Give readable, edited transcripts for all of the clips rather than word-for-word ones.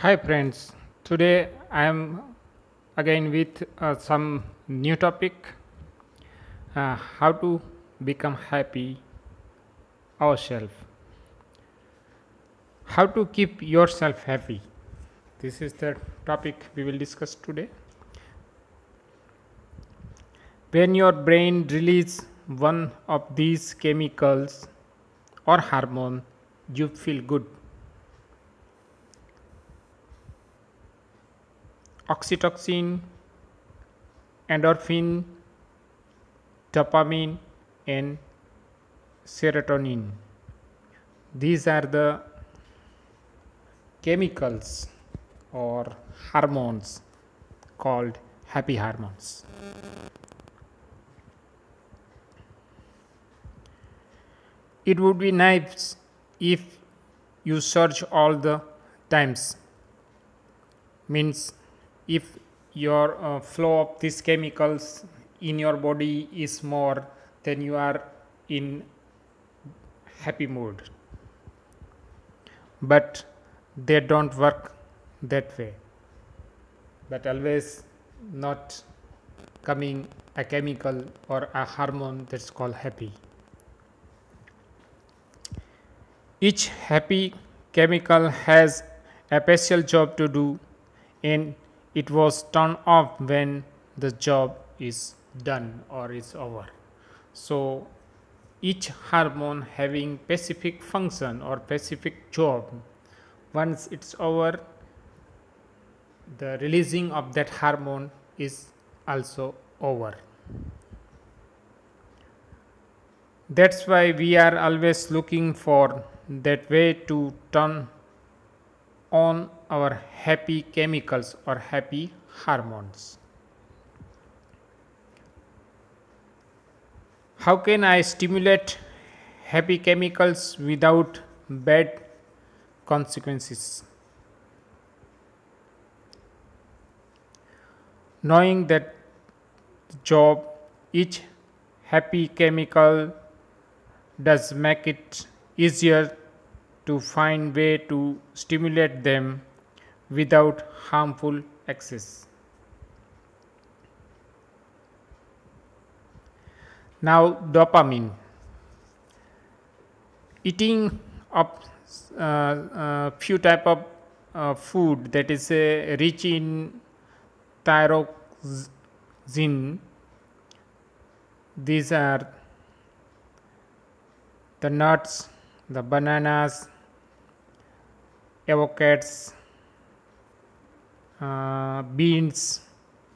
Hi friends, today I am again with some new topic, how to become happy ourselves, how to keep yourself happy. This is the topic we will discuss today. When your brain releases one of these chemicals or hormone, you feel good. Oxytocin, endorphin, dopamine, and serotonin. These are the chemicals or hormones called happy hormones. It would be nice if you search all the times, means if your flow of these chemicals in your body is more, then you are in happy mood, but they don't work that way, but always not coming a chemical or a hormone that's called happy. Each happy chemical has a special job to do, and it was turned off when the job is done or is over. So each hormone having specific function or specific job. Once it's over, the releasing of that hormone is also over. That's why we are always looking for that way to turn on our happy chemicals or happy hormones. How can I stimulate happy chemicals without bad consequences? Knowing that job each happy chemical does make it easier to find way to stimulate them without harmful excess. Now dopamine. Eating up few type of food that is rich in thyroxine. These are the nuts, the bananas, avocados, beans,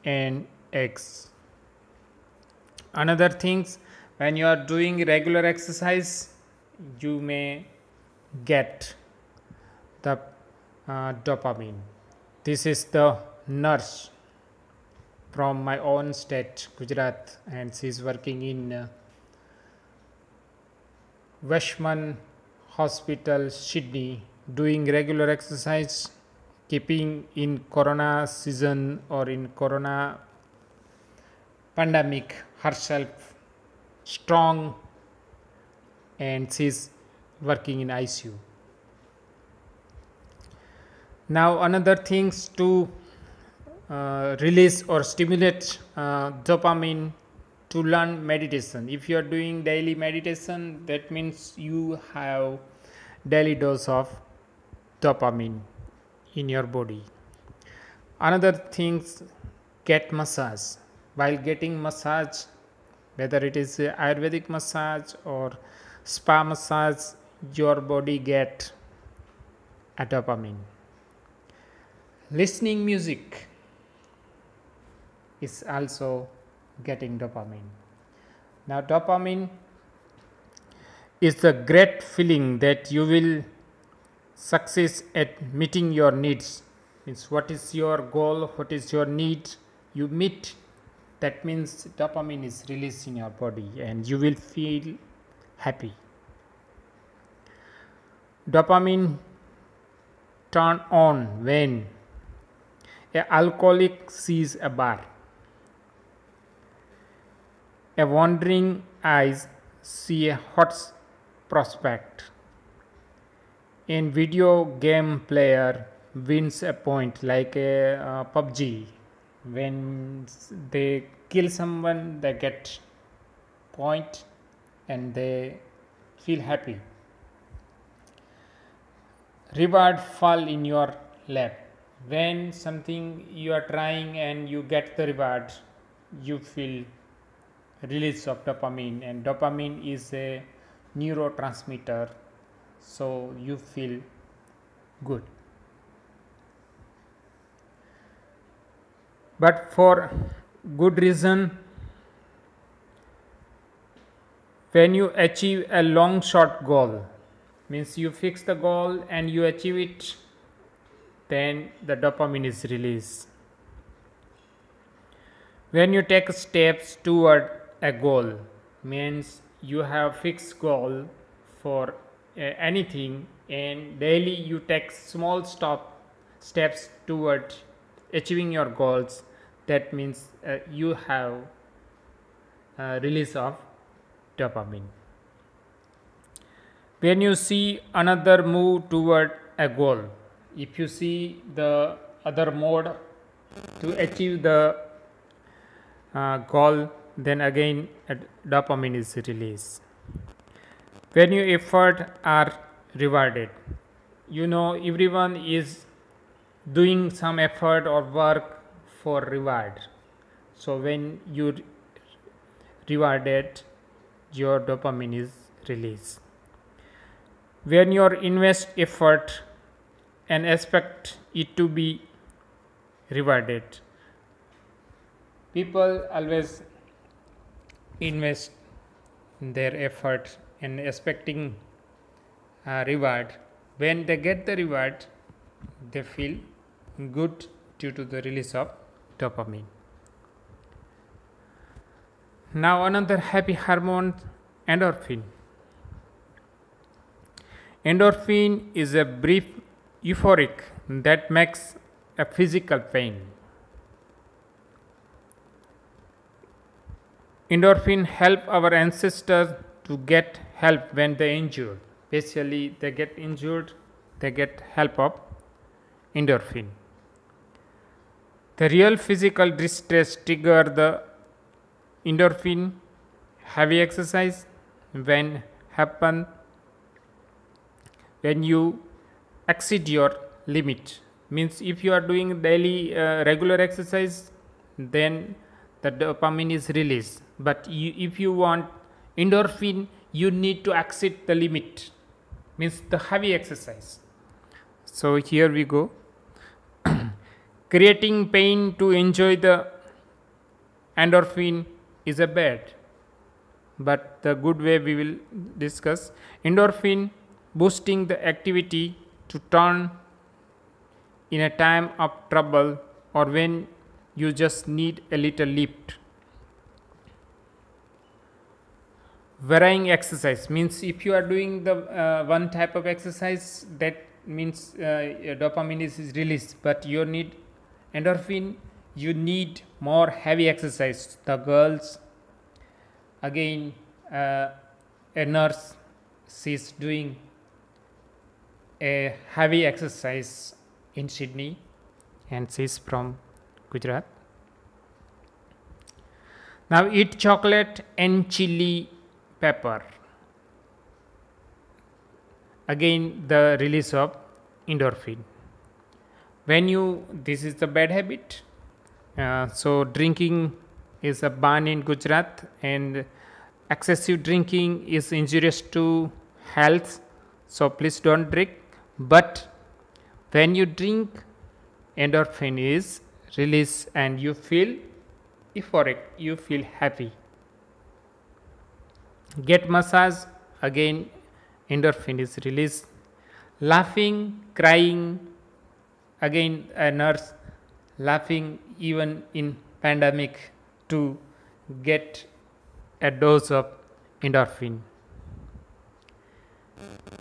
and eggs. Another things, when you are doing regular exercise, you may get the dopamine. This is the nurse from my own state, Gujarat, and she is working in Westman Hospital, Sydney, doing regular exercise, keeping in Corona season or in Corona pandemic herself strong, and she's working in ICU. Now another things to release or stimulate dopamine, to learn meditation. If you are doing daily meditation, that means you have daily dose of dopamine in your body. Another things, get massage. While getting massage, whether it is Ayurvedic massage or spa massage, your body get a dopamine. Listening music is also getting dopamine. Now dopamine is the great feeling that you will success at meeting your needs. Means what is your goal, what is your need, you meet, that means dopamine is released in your body and you will feel happy. Dopamine turn on when a alcoholic sees a bar. A wandering eyes see a hot prospect. In video game player wins a point, like a PUBG. When they kill someone, they get point and they feel happy. Reward fall in your lap. When something you are trying and you get the reward, you feel release of dopamine, and dopamine is a neurotransmitter, so you feel good. But for good reason, when you achieve a long shot goal, means you fix the goal and you achieve it, then the dopamine is released. When you take steps toward a goal, means you have fixed goal for anything, and daily you take small steps toward achieving your goals. That means you have release of dopamine. When you see another move toward a goal, if you see the other mode to achieve the goal, then again dopamine is released. When your effort are rewarded, everyone is doing some effort or work for reward. So when you rewarded, your dopamine is released. When you invest effort and expect it to be rewarded, people always invest their effort and expecting reward. When they get the reward, they feel good due to the release of dopamine. Now another happy hormone, endorphin. Endorphin is a brief euphoric that makes a physical pain. Endorphin help our ancestors to get help when they injured. Basically, they get injured, they get help of endorphin. The real physical distress trigger the endorphin. Heavy exercise when you exceed your limit, means if you are doing daily regular exercise, then the dopamine is released. But if you want endorphin, you need to exceed the limit, means the heavy exercise. So here we go. Creating pain to enjoy the endorphin is a bad, but the good way we will discuss. Endorphin boosting the activity to turn in a time of trouble or when you just need a little lift. Varying exercise means if you are doing the one type of exercise, that means dopamine is released, but you need endorphin, you need more heavy exercise. The girls, again, a nurse, she's doing a heavy exercise in Sydney, and she's from Gujarat. Now eat chocolate and chili pepper. Again, the release of endorphin. This is the bad habit. So drinking is a ban in Gujarat, and excessive drinking is injurious to health. So please don't drink. But when you drink, endorphin is released and you feel euphoric, you feel happy. Get massage, again endorphin is released. Laughing, crying, again a nurse laughing even in pandemic to get a dose of endorphin.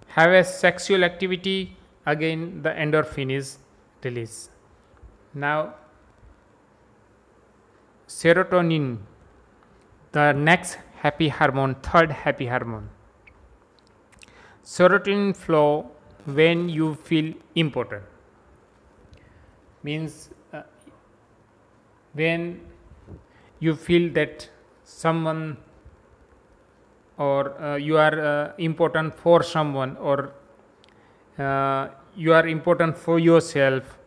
Have a sexual activity, again the endorphin is released. Now serotonin, the next happy hormone, third happy hormone. Serotonin flow when you feel important. means when you feel that someone or you are important for someone, or you are important for yourself,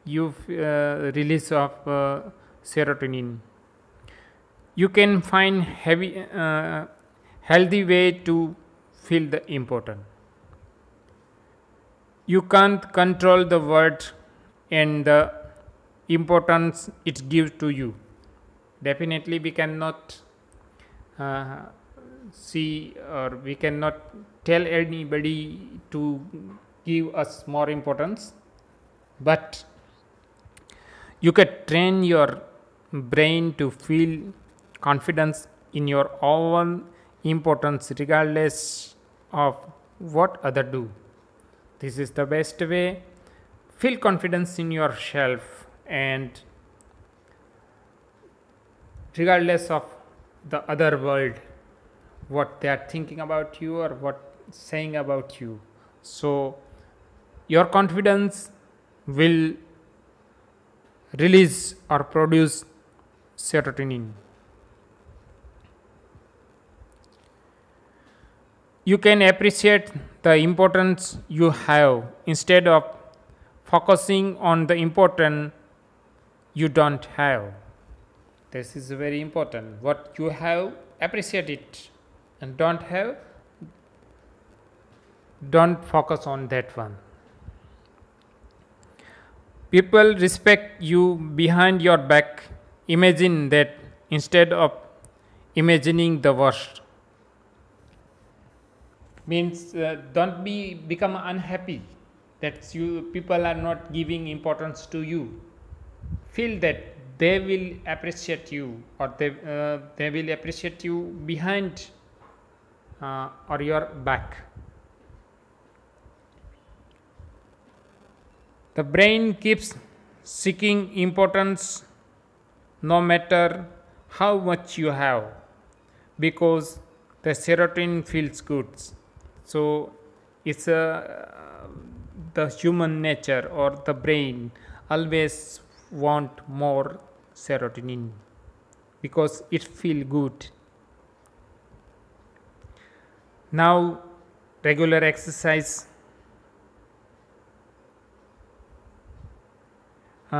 you release of serotonin. You can find healthy way to feel the important. You can't control the word and the importance it gives to you. Definitely we cannot uh, see, or we cannot tell anybody to give us more importance, but you can train your brain to feel confidence in your own importance regardless of what other do. This is the best way. Feel confidence in yourself, and regardless of the other world, what they are thinking about you or what saying about you. So your confidence will release or produce serotonin. You can appreciate the importance you have instead of focusing on the important you don't have. This is very important. What you have, appreciate it, and don't have, don't focus on that one. People respect you behind your back. Imagine that instead of imagining the worst. Means don't become unhappy that you people are not giving importance to you. Feel that they will appreciate you, or they will appreciate you behind or your back. The brain keeps seeking importance no matter how much you have, because the serotonin feels good. So it's the human nature, or the brain always want more serotonin because it feel good. Now regular exercise,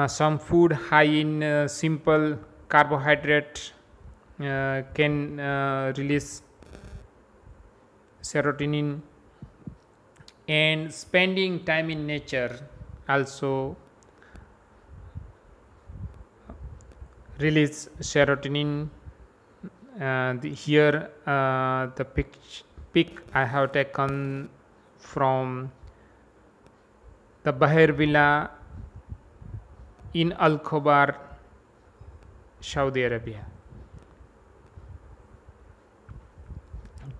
some food high in simple carbohydrate can release serotonin, and spending time in nature also release serotonin. Here the pic I have taken from the Bahir Villa in Al Khobar, Saudi Arabia.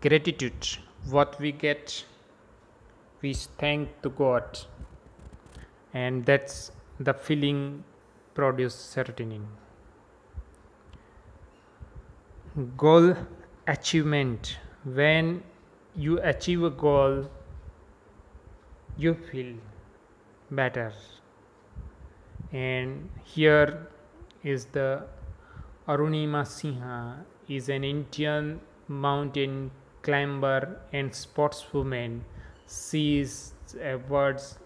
Gratitude, what we get, we thank to God, and that's the feeling produce serotonin. Goal achievement, when you achieve a goal, you feel better. And here is the Arunima Sinha, is an Indian mountain climber and sportswoman. She is a world's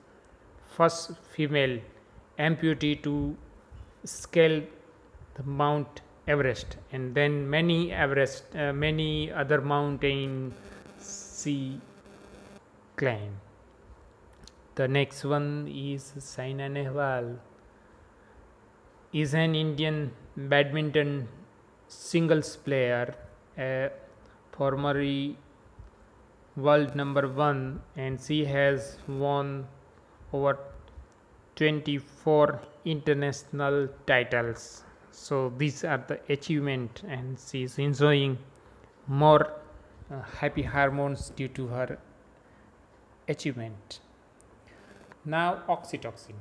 first female amputee to scale the Mount Everest, and then many other mountains she climbed. The next one is Saina Nehwal, is an Indian badminton singles player, formerly world number one, and she has won over 24 international titles. So these are the achievement, and she is enjoying more happy hormones due to her achievement. Now oxytocin.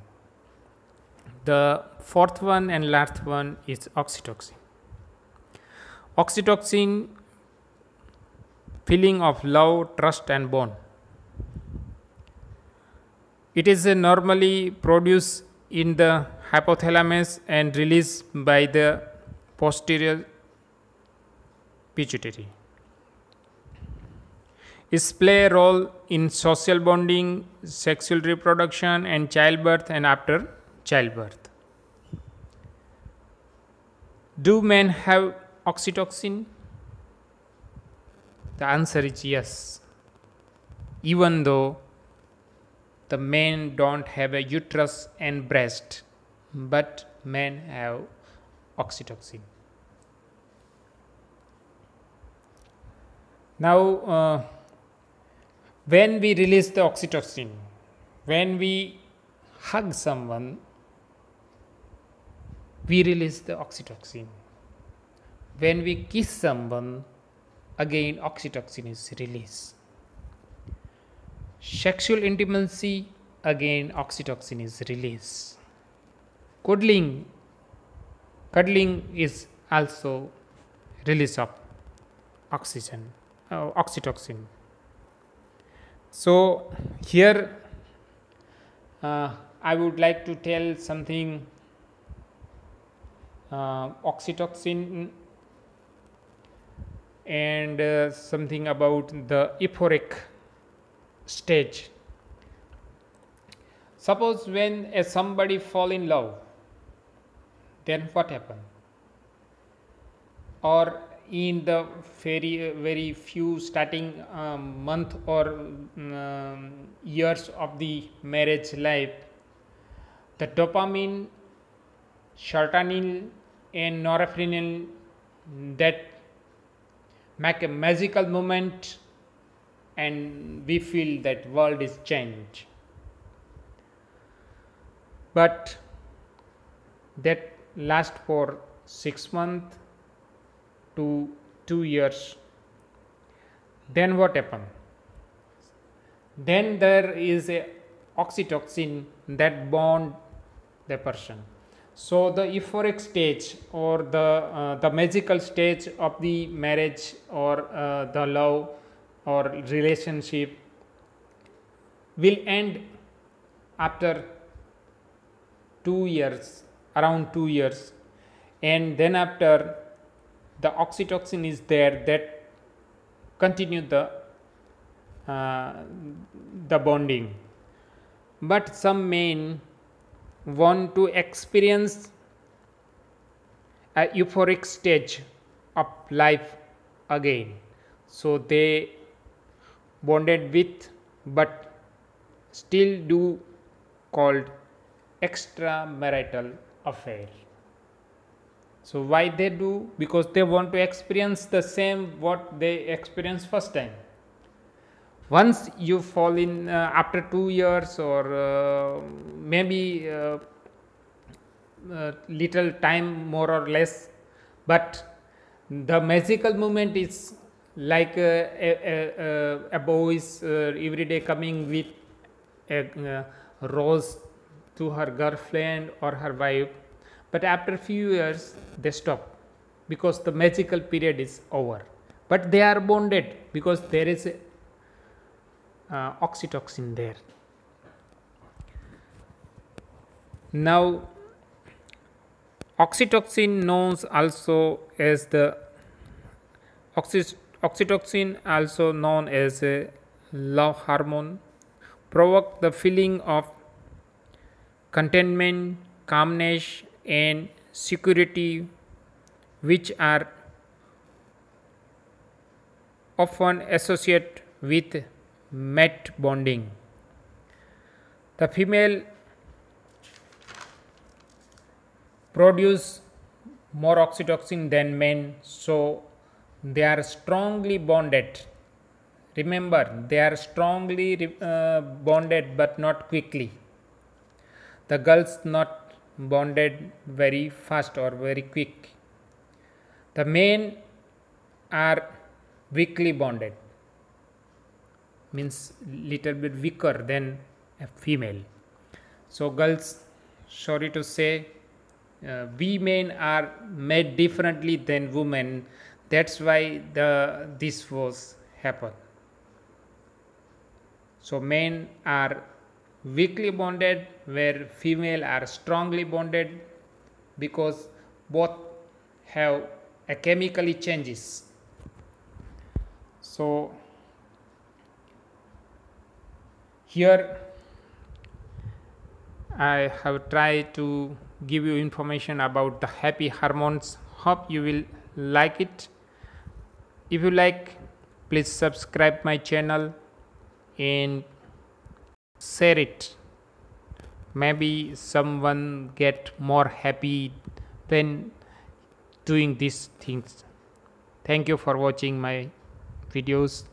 The fourth one and last one is oxytocin. Oxytocin, feeling of love, trust and bond. It is normally produced in the hypothalamus and released by the posterior pituitary. It play a role in social bonding, sexual reproduction, and childbirth and after childbirth. Do men have oxytocin? The answer is yes. Even though the men don't have a uterus and breast, but men have oxytocin. Now, when we release the oxytocin, when we hug someone, we release the oxytocin. When we kiss someone, again oxytocin is released. Sexual intimacy, again oxytocin is released. Cuddling is also release of oxytocin. So here I would like to tell something. Oxytocin and something about the euphoric stage. Suppose when somebody fall in love, then what happen? Or in the very few starting month or years of the marriage life, the dopamine, serotonin and norepinephrine that make a magical moment, and we feel that world is changed. But that lasts for 6 months to 2 years. Then what happens? Then there is a oxytocin that bond the person. So the euphoric stage or the magical stage of the marriage or the love or relationship will end after 2 years, around 2 years, and then after the oxytocin is there that continue the bonding. But some men want to experience a euphoric stage of life again, so they bonded with but still do called extramarital affair. So why they do? Because they want to experience the same what they experienced first time. Once you fall in after 2 years or maybe little time more or less, but the magical moment is like a boy is every day coming with a rose to her girlfriend or her wife, but after few years they stop because the magical period is over, but they are bonded because there is a oxytocin there. Now oxytocin known also as the oxytocin also known as a love hormone provoke the feeling of contentment, calmness and security, which are often associated with mate bonding. The female produce more oxytocin than men, so they are strongly bonded. Remember, they are strongly bonded but not quickly. The girls not bonded very fast or very quick. The men are weakly bonded, means little bit weaker than a female. So girls, sorry to say, we men are made differently than women. That's why this was happen. So men are weakly bonded, where female are strongly bonded, because both have a chemically changes. So here I have tried to give you information about the happy hormones. Hope you will like it. If you like, please subscribe my channel and share it. Maybe someone get more happy when doing these things. Thank you for watching my videos.